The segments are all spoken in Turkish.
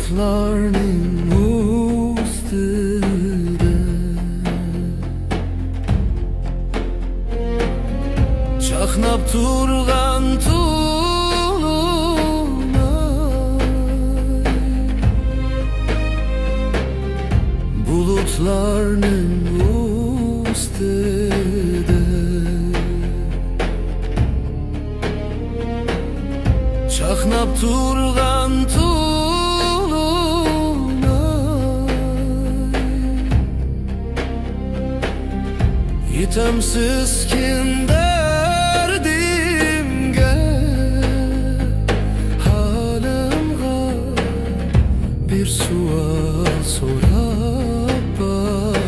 bulutlarning ustida chaqnab turgan bulutlarning ustida chaqnab turgan yetimsizkin derdimge halimga bir sual sorab bakar.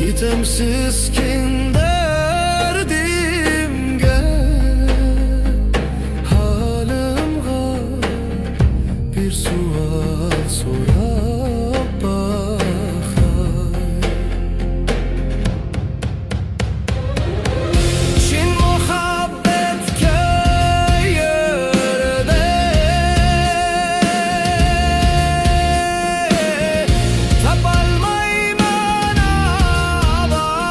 Yetimsizkin derdimge halimga bir sual sorab bakar. Chin muhabbetga yerde tapalmayman avare.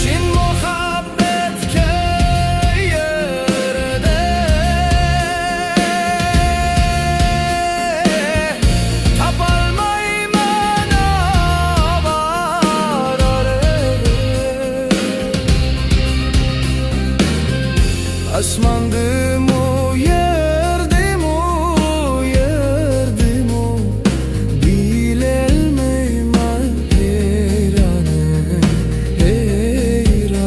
Chin muhabbetga yerde tapalmayman avare. Asmandimu yerdimu yerdimu bilelmeyman heyrane heyrane.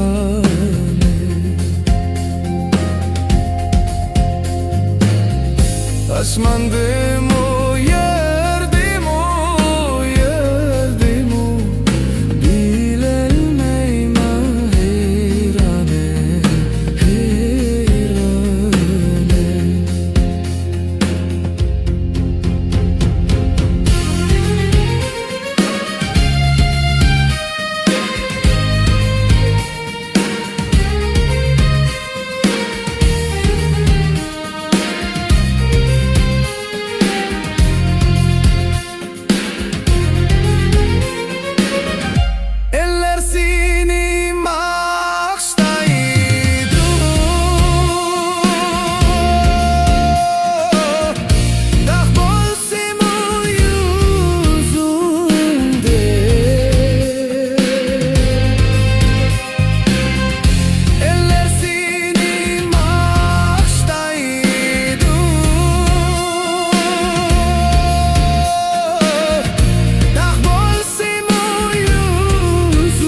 Asmandimu yerdimu yerdimu bilelmeyman heyrane heyrane. Eller seni makstaydı, dağ bolsam yüzünde. Eller seni makstaydı, dağ bolsam yüzünde.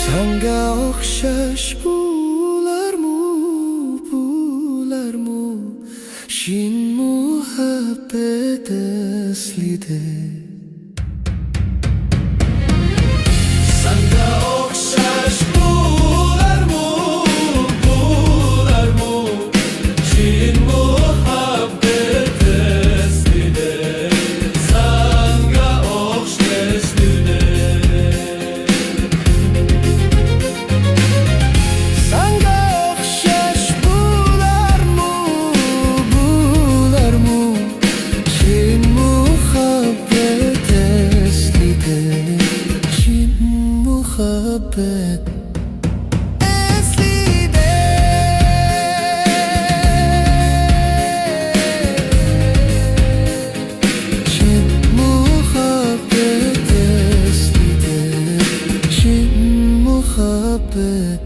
Sanga okşaş bularmı bularmı Şin muhabbet eslide. Sanga okşaş bularmı bularmı Şin muhabbet eslide. Sanga okşaş eslide. Sanga okşaş bularmı bularmı Şin muhabbet eslide. Şin muhabbet eslide. Şin muhabbet eslide. Şin muhabbet